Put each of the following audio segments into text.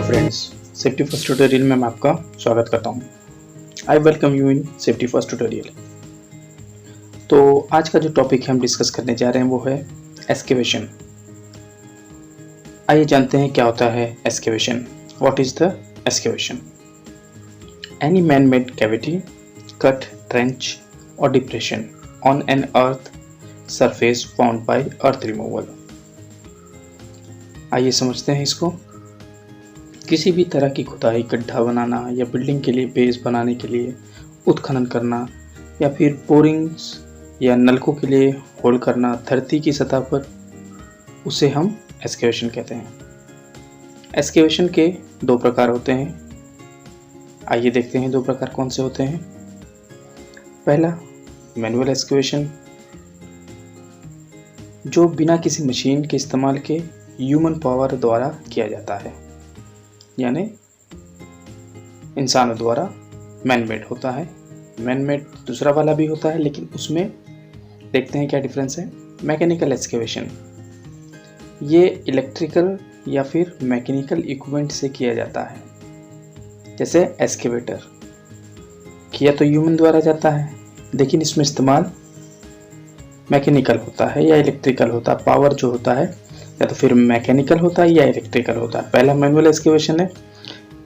Hello friends, safety first tutorial में मैं आपका स्वागत करता हूं। I welcome you in safety first tutorial. तो आज का जो टॉपिक हम डिस्कस करने जा रहे हैं वो है एक्सकेवेशन। आइए जानते हैं क्या होता है excavation. What is the excavation? Any man made cavity, cut, trench और depression on an earth surface found by earth removal. आइए समझते हैं इसको। किसी भी तरह की खुदाई, गड्ढा बनाना या बिल्डिंग के लिए बेस बनाने के लिए उत्खनन करना या फिर बोरिंग्स या नलकों के लिए होल करना धरती की सतह पर, उसे हम एक्सकेवेशन कहते हैं। एक्सकेवेशन के दो प्रकार होते हैं। आइए देखते हैं दो प्रकार कौन से होते हैं। पहला मैनुअल एक्सकेवेशन, जो बिना किसी मशीन के इस्तेमाल के ह्यूमन पावर द्वारा किया जाता है, यानी इंसानों द्वारा मैन मेड होता है। मैन मेड दूसरा वाला भी होता है, लेकिन उसमें देखते हैं क्या डिफरेंस है। मैकेनिकल एक्सकेवेशन, ये इलेक्ट्रिकल या फिर मैकेनिकल इक्विपमेंट से किया जाता है। जैसे एक्सकेवेटर किया तो ह्यूमन द्वारा जाता है, लेकिन इसमें इस्तेमाल मैकेनिकल होता है या इलेक्ट्रिकल होता है। पावर जो होता है या तो फिर मैकेनिकल होता है या इलेक्ट्रिकल होता है। पहला मैनुअल एक्सकेवेशन है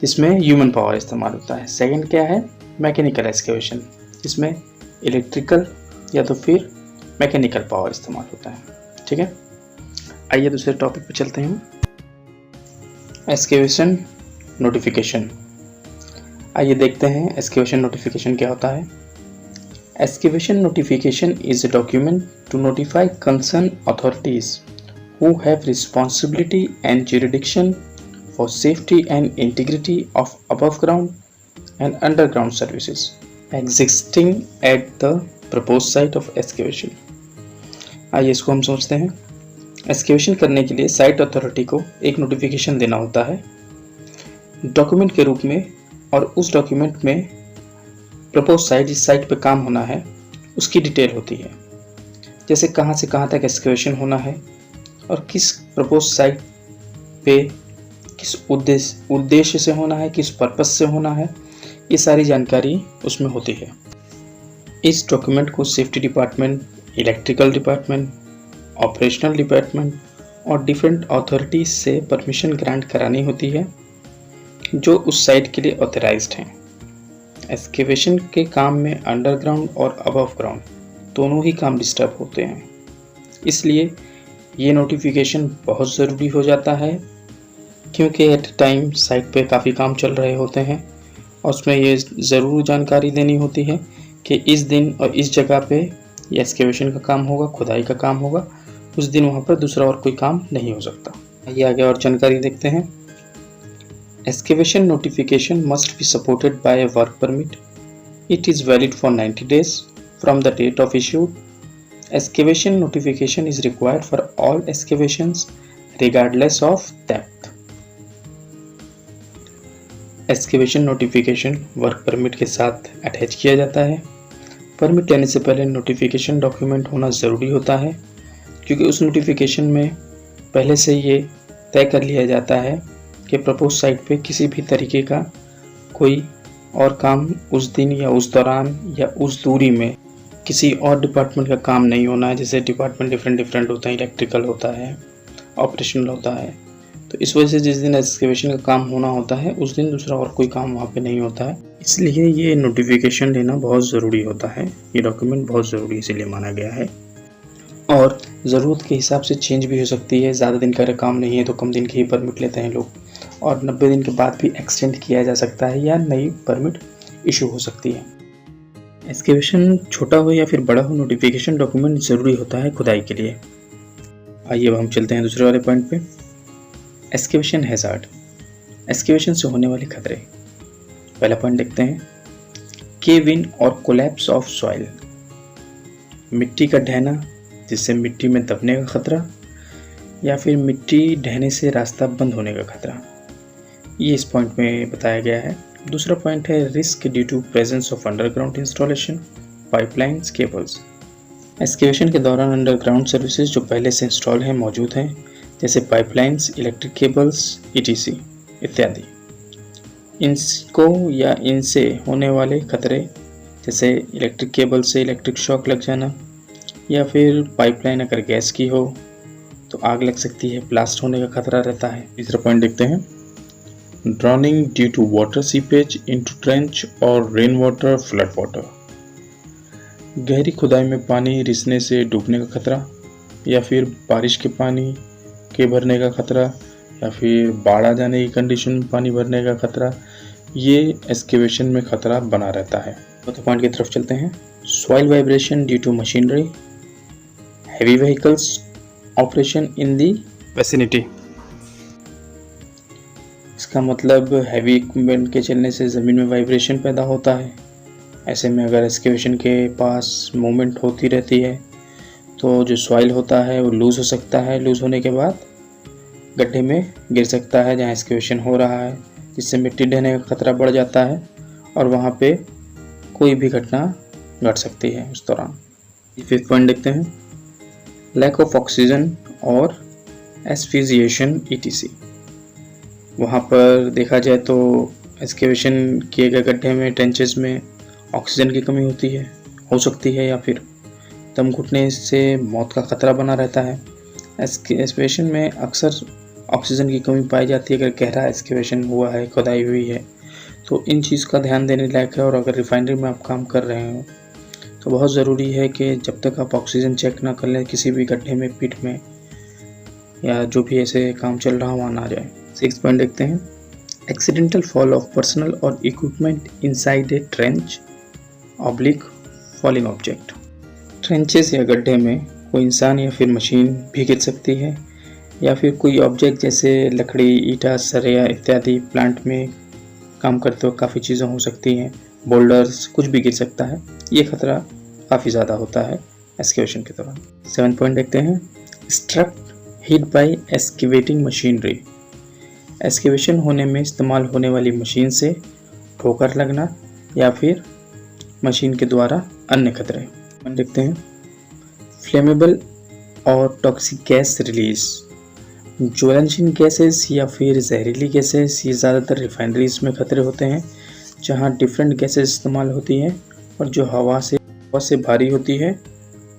जिसमें ह्यूमन पावर इस्तेमाल होता है। सेकंड क्या है? मैकेनिकल एक्सकेवेशन, जिसमें इलेक्ट्रिकल या तो फिर मैकेनिकल पावर इस्तेमाल होता है। ठीक है, आइए दूसरे टॉपिक पे चलते हैं। Excavation notification. आइए देखते हैं एक्सकेवेशन नोटिफिकेशन क्या होता है। Excavation notification is a document to notify concern authorities who have responsibility and jurisdiction for safety and integrity of above ground and underground services existing at the proposed site of excavation। आइए इसको हम सोचते हैं। Excavation करने के लिए site authority को एक नोटिफिकेशन देना होता है डॉक्यूमेंट के रूप में, और उस डॉक्यूमेंट में प्रपोज साइट, जिस साइट पे काम होना है उसकी डिटेल होती है। जैसे कहाँ से कहाँ तक एक्सकेवेशन होना है और किस प्रपोज साइट पे किस उद्देश्य से होना है, किस पर्पस से होना है, ये सारी जानकारी उसमें होती है। इस डॉक्यूमेंट को safety department, electrical department, operational department और डिफरेंट अथॉरिटीज से परमिशन ग्रांट करानी होती है जो उस साइट के लिए ऑथराइज्ड हैं। एक्सकेवेशन के काम में अंडरग्राउंड और अबव ग्राउंड दोनों ही काम डिस्टर्ब होते हैं, इसलिए ये नोटिफिकेशन बहुत ज़रूरी हो जाता है, क्योंकि एट टाइम साइट पे काफ़ी काम चल रहे होते हैं और उसमें ये ज़रूर जानकारी देनी होती है कि इस दिन और इस जगह पे ये एक्सकेवेशन का काम होगा, खुदाई का काम होगा, उस दिन वहाँ पर दूसरा और कोई काम नहीं हो सकता। आइए आगे और जानकारी देखते हैं। Excavation notification must be supported by a work permit. It is valid for 90 days from the date of issued. Excavation notification is required for all excavations regardless of depth। Excavation notification work permit के साथ attach किया जाता है। Permit लेने से पहले notification document होना ज़रूरी होता है, क्योंकि उस नोटिफिकेशन में पहले से ये तय कर लिया जाता है कि प्रपोज साइट पे किसी भी तरीके का कोई और काम उस दिन या उस दौरान या उस दूरी में किसी और डिपार्टमेंट का काम नहीं होना है। जैसे डिपार्टमेंट डिफरेंट होता है, इलेक्ट्रिकल होता है, ऑपरेशनल होता है, तो इस वजह से जिस दिन एक्सकेवेशन का काम होना होता है उस दिन दूसरा और कोई काम वहाँ पे नहीं होता है, इसलिए ये नोटिफिकेशन लेना बहुत ज़रूरी होता है। ये डॉक्यूमेंट बहुत ज़रूरी इसीलिए माना गया है, और ज़रूरत के हिसाब से चेंज भी हो सकती है। ज़्यादा दिन का काम नहीं है तो कम दिन के ही परमिट लेते हैं लोग, और 90 दिन के बाद भी एक्सटेंड किया जा सकता है या नई परमिट इशू हो सकती है। एक्सकेवेशन छोटा हो या फिर बड़ा हो, नोटिफिकेशन डॉक्यूमेंट ज़रूरी होता है खुदाई के लिए। आइए अब हम चलते हैं दूसरे वाले पॉइंट पे। एक्सकेवेशन हैजार्ड, एक्सकेवेशन से होने वाले खतरे। पहला पॉइंट देखते हैं। केव इन और कोलैप्स ऑफ सॉइल, मिट्टी का ढहना जिससे मिट्टी में दबने का खतरा, या फिर मिट्टी ढहने से रास्ता बंद होने का खतरा, ये इस पॉइंट में बताया गया है। दूसरा पॉइंट है risk due to presence of underground installation, pipelines, cables. Excavation के दौरान अंडरग्राउंड सर्विसेज जो पहले से इंस्टॉल हैं, मौजूद हैं, जैसे पाइपलाइंस, इलेक्ट्रिक केबल्स, ETC, इत्यादि। इनको या इनसे होने वाले खतरे जैसे इलेक्ट्रिक केबल से इलेक्ट्रिक शॉक लग जाना, या फिर पाइपलाइन अगर गैस की हो तो आग लग सकती है, ब्लास्ट होने का खतरा रहता है। तीसरा पॉइंट देखते हैं, drowning due to water seepage into trench और रेन वाटर फ्लड वाटर। गहरी खुदाई में पानी रिसने से डूबने का खतरा, या फिर बारिश के पानी के भरने का खतरा, या फिर बाढ़ आ जाने की कंडीशन में पानी भरने का खतरा, ये एक्सकेवेशन में खतरा बना रहता है। चौथे पॉइंट की तरफ चलते हैं, soil vibration due to machinery, heavy vehicles operation in the vicinity. इसका मतलब हैवी इक्विपमेंट के चलने से ज़मीन में वाइब्रेशन पैदा होता है। ऐसे में अगर एक्सकेवेशन के पास मूवमेंट होती रहती है तो जो सॉइल होता है वो लूज़ हो सकता है, लूज़ होने के बाद गड्ढे में गिर सकता है जहाँ एक्सकेवेशन हो रहा है, जिससे मिट्टी ढहने का खतरा बढ़ जाता है और वहाँ पे कोई भी घटना घट सकती है उस दौरान। फिफ्थ पॉइंट देखते हैं, लैक ऑफ ऑक्सीजन और एस्फिजिएशन ETC। वहाँ पर देखा जाए तो एक्सकेवेशन किए गए गड्ढे में, ट्रेंचेस में ऑक्सीजन की कमी होती है, हो सकती है, या फिर दम घुटने से मौत का खतरा बना रहता है। एक्सकेवेशन में अक्सर ऑक्सीजन की कमी पाई जाती है अगर गहरा एक्सकेवेशन हुआ है, खुदाई हुई है, तो इन चीज़ का ध्यान देने लायक है। और अगर रिफाइनरी में आप काम कर रहे हो तो बहुत ज़रूरी है कि जब तक आप ऑक्सीजन चेक ना कर लें किसी भी गड्ढे में, पिट में, या जो भी ऐसे काम चल रहा वहाँ ना जाए। 6 पॉइंट देखते हैं, एक्सीडेंटल फॉल ऑफ पर्सनल और equipment inside a trench oblique falling object. Trenches या गड्ढे में कोई इंसान या फिर मशीन भी गिर सकती है, या फिर कोई ऑब्जेक्ट जैसे लकड़ी, ईंटा, सरिया इत्यादि। प्लांट में काम करते वक्त काफ़ी चीज़ें हो सकती हैं, बोल्डर्स, कुछ भी गिर सकता है। ये खतरा काफ़ी ज़्यादा होता है एक्सकेवेशन के दौरान। 7 पॉइंट देखते हैं, struck hit by excavating machinery. Excavation होने में इस्तेमाल होने वाली मशीन से ठोकर लगना या फिर मशीन के द्वारा अन्य खतरे। देखते हैं, फ्लेमेबल और टॉक्सिक गैस रिलीज। ज्वलनशील गैसेस या फिर जहरीली गैसेस, ये ज़्यादातर रिफाइनरीज में खतरे होते हैं जहां डिफरेंट गैसेस इस्तेमाल होती हैं और जो हवा से भारी होती है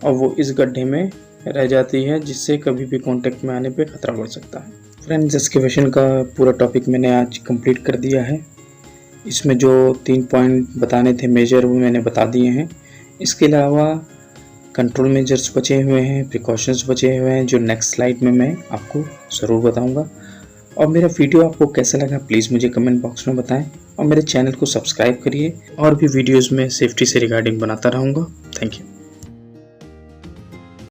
और वो इस गड्ढे में रह जाती है, जिससे कभी भी कांटेक्ट में आने पे खतरा बढ़ सकता है। फ्रेंड्स, एक्सकेवेशन का पूरा टॉपिक मैंने आज कंप्लीट कर दिया है। इसमें जो 3 पॉइंट बताने थे मेजर, वो मैंने बता दिए हैं। इसके अलावा कंट्रोल मेजर्स बचे हुए हैं, प्रिकॉशंस बचे हुए हैं, जो नेक्स्ट स्लाइड में मैं आपको ज़रूर बताऊंगा। और मेरा वीडियो आपको कैसा लगा प्लीज़ मुझे कमेंट बॉक्स में बताएं, और मेरे चैनल को सब्सक्राइब करिए। और भी वीडियोस में सेफ्टी से रिगार्डिंग बनाता रहूँगा। Thank you.